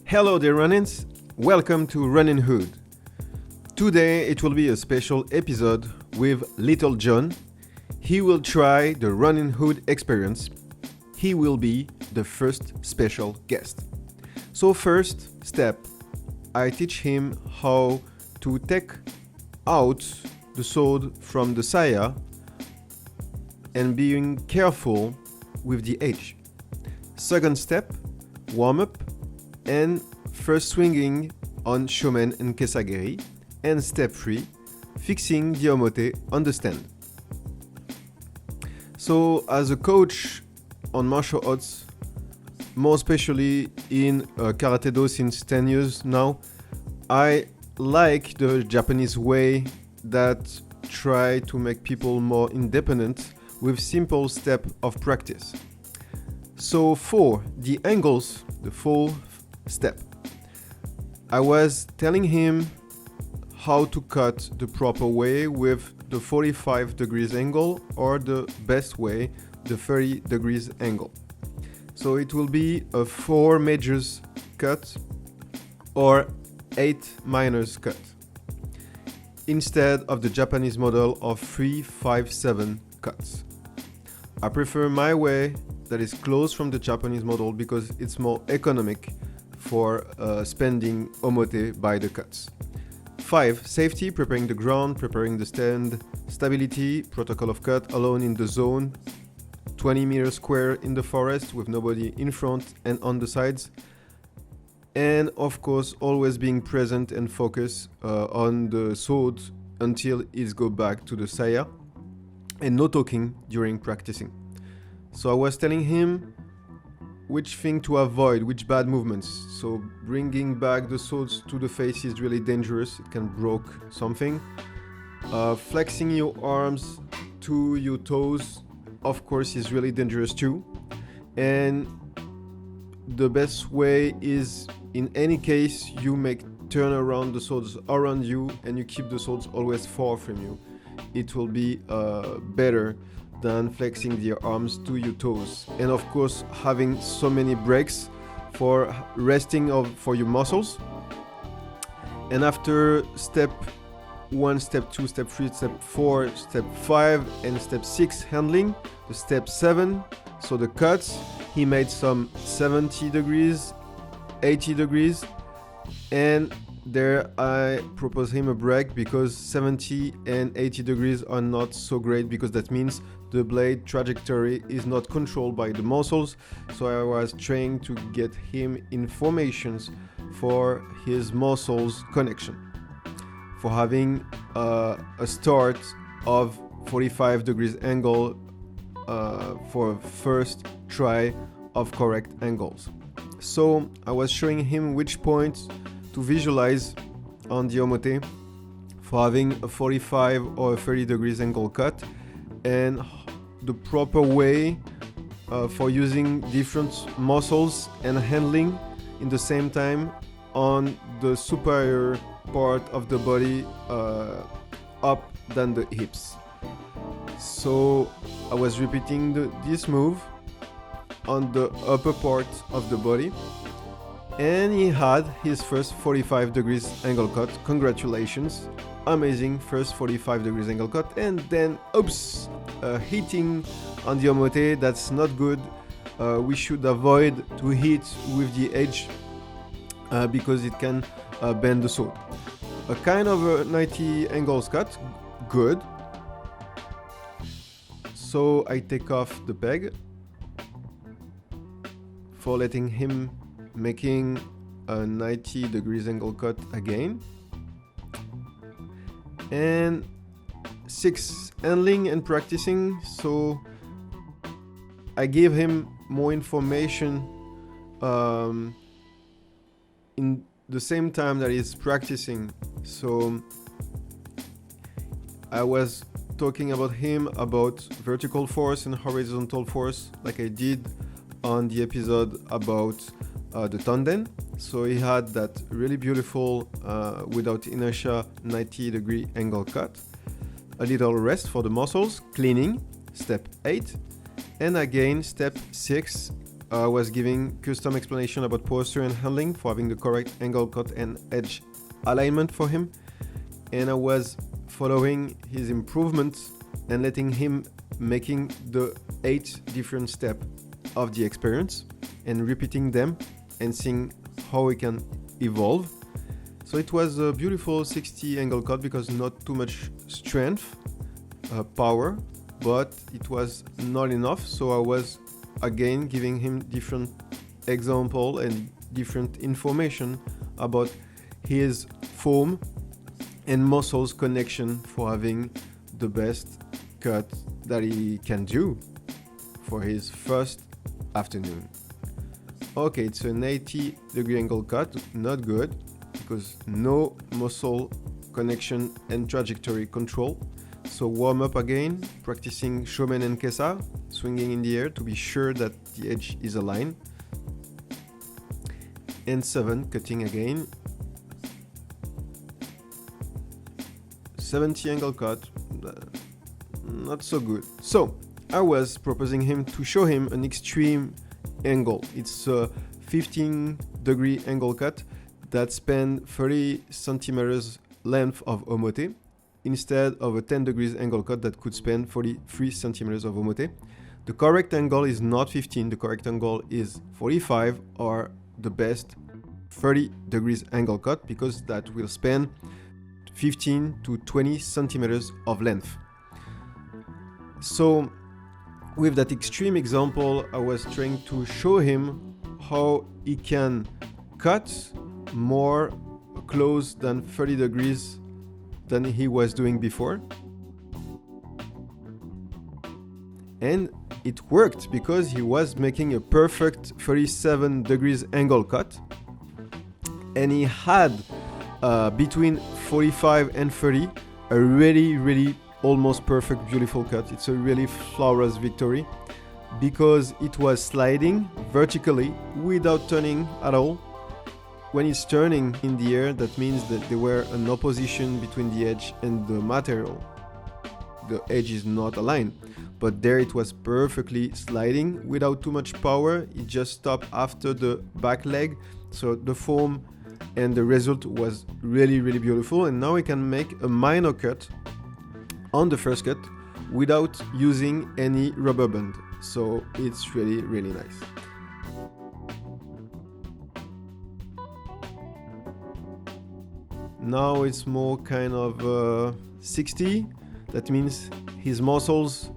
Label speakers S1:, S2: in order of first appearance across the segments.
S1: Hello dear Ronins, welcome to Ronin Hood. Today it will be a special episode with Little John. He will try the Ronin Hood Experience. He will be the first special guest. So first step, I teach him how to take out the sword from the saya and being careful with the edge. Second step, warm up and first swinging on shomen and kesa. And step 3, fixing the omote on the stand. So as a coach on martial arts, more especially in karate-do since 10 years now, I like the Japanese way that try to make people more independent with simple step of practice. So for the angles, the fourth step, I was telling him how to cut the proper way with the 45 degrees angle or the best way, the 30 degrees angle. So it will be a 4 majors cut or 8 minors cut instead of the Japanese model of 3, 5, 7 cuts. I prefer my way that is close from the Japanese model because it's more economic for spending omote by the cuts. 5. Safety, preparing the ground, preparing the stand. Stability, protocole of cut, alone in the zone. 20 meters square in the forest with nobody in front and on the sides. And of course, always being present and focused on the sword until it goes back to the saya. And no talking during practicing. So I was telling him which thing to avoid, which bad movements. So bringing back the swords to the face is really dangerous. It can break something. Flexing your arms to your toes, of course, is really dangerous too. And the best way is, in any case, you make turn around the swords around you and you keep the swords always far from you. It will be better than flexing the arms to your toes. And of course, having so many breaks for resting for your muscles. And after step 1, step 2, step 3, step 4, step 5, and step 6 handling, the step 7, so the cuts, he made some 70 degrees, 80 degrees, and there I propose him a break because 70 and 80 degrees are not so great because that means the blade trajectory is not controlled by the muscles. So I was trying to get him informations for his muscles connection, for having a start of 45 degrees angle for first try of correct angles. So I was showing him which points to visualize on the omote for having a 45 or a 30 degrees angle cut, and the proper way for using different muscles and handling in the same time on the superior part of the body up than the hips. So I was repeating this move on the upper part of the body, and he had his first 45 degrees angle cut. Congratulations, amazing first 45 degrees angle cut. And then oops, hitting on the omote, that's not good. We should avoid to hit with the edge because it can bend the sword. A kind of a 90 angles cut, good. So I take off the peg for letting him making a 90 degrees angle cut again. And 6, handling and practicing. So I gave him more information in the same time that he's practicing. So I was talking about him about vertical force and horizontal force, like I did on the episode about the tanden. So he had that really beautiful without inertia 90 degree angle cut. A little rest for the muscles, cleaning, step 8, and again step 6, I was giving custom explanation about posture and handling for having the correct angle cut and edge alignment for him. And I was following his improvements and letting him making the 8 different steps of the experience and repeating them and seeing how he can evolve. So it was a beautiful 60 angle cut because not too much strength, power, but it was not enough. So I was again giving him different example and different information about his form and muscles connection for having the best cut that he can do for his first afternoon. Okay, it's an 80-degree angle cut, not good because no muscle connection and trajectory control. So warm up again, practicing shomen and kesa, swinging in the air to be sure that the edge is aligned. And 7, cutting again. 70 angle cut, not so good. So I was proposing him to show him an extreme angle. It's a 15-degree angle cut that span 30 centimeters length of omote instead of a 10 degrees angle cut that could span 43 centimeters of omote. The correct angle is not 15, the correct angle is 45 or the best 30 degrees angle cut because that will span 15 to 20 centimeters of length. So with that extreme example, I was trying to show him how he can cut more close than 30 degrees than he was doing before. And it worked because he was making a perfect 37 degrees angle cut. And he had between 45 and 30 a really almost perfect beautiful cut. It's a really flawless victory because it was sliding vertically without turning at all. When it's turning in the air, that means that there were an opposition between the edge and the material. The edge is not aligned, but there it was perfectly sliding without too much power. It just stopped after the back leg, so the form and the result was really beautiful. And now we can make a minor cut on the first cut without using any rubber band, so it's really nice. Now it's more kind of 60. That means his muscles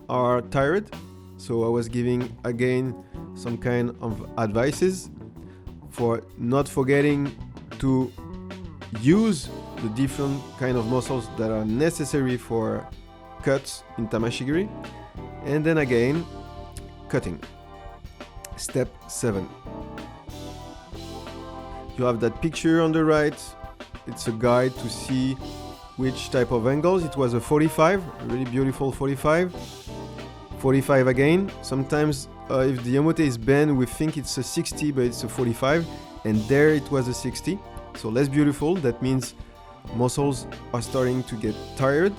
S1: are tired. So I was giving again some kind of advices for not forgetting to use the different kind of muscles that are necessary for cuts in tameshigiri. And then again, cutting. Step 7. You have that picture on the right. It's a guide to see which type of angles. It was a 45, a really beautiful 45. 45 again. Sometimes if the omote is bent, we think it's a 60, but it's a 45. And there it was a 60. So less beautiful. That means muscles are starting to get tired.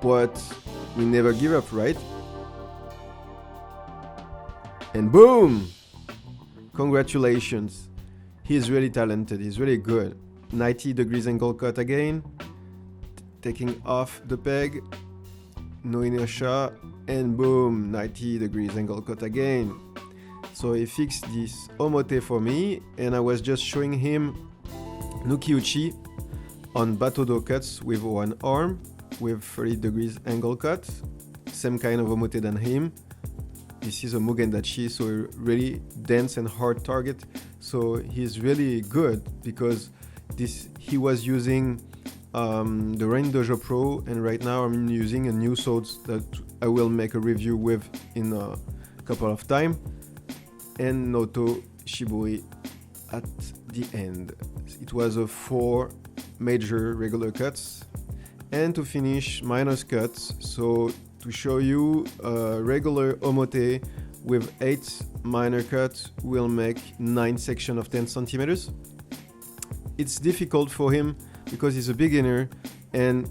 S1: But we never give up, right? And boom! Congratulations. He's really talented, he's really good. 90 degrees angle cut again. Taking off the peg. No inertia. And boom, 90 degrees angle cut again. So he fixed this omote for me, and I was just showing him nuki-uchi on batto cuts with one arm, with 30 degrees angle cut. Same kind of omote than him. This is a mugendachi, so a really dense and hard target. So he's really good because he was using the Ronin Dojo Pro, and right now I'm using a new swords that I will make a review with in a couple of time. And Noto Shibui at the end. It was a 4 major regular cuts, and to finish minus cuts. So to show you a regular omote with 8 minor cuts will make 9 sections of 10 centimeters. It's difficult for him because he's a beginner, and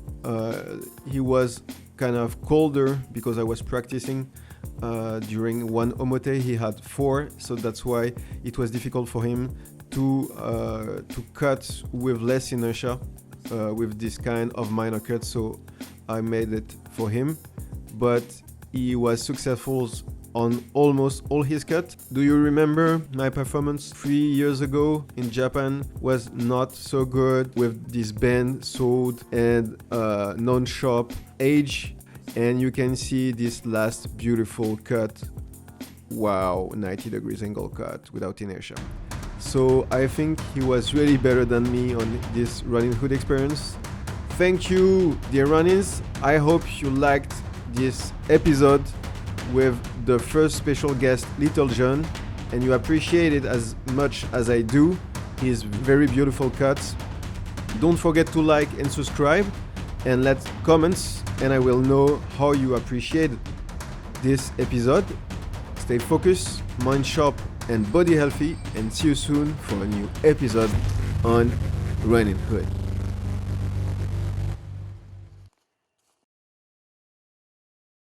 S1: he was kind of colder because I was practicing during one omote he had 4, so that's why it was difficult for him to cut with less inertia with this kind of minor cut, so I made it for him, but he was successful on almost all his cuts. Do you remember my performance 3 years ago in Japan was not so good with this bend, sword and non-sharp edge, and you can see this last beautiful cut. Wow, 90 degrees angle cut without inertia. So I think he was really better than me on this Ronin Hood experience. Thank you, dear Ronins. I hope you liked this episode with the first special guest, Little John, and you appreciate it as much as I do, his very beautiful cuts. Don't forget to like and subscribe and let comments, and I will know how you appreciate this episode. Stay focused, mind sharp and body healthy, and see you soon for a new episode on Ronin Hood.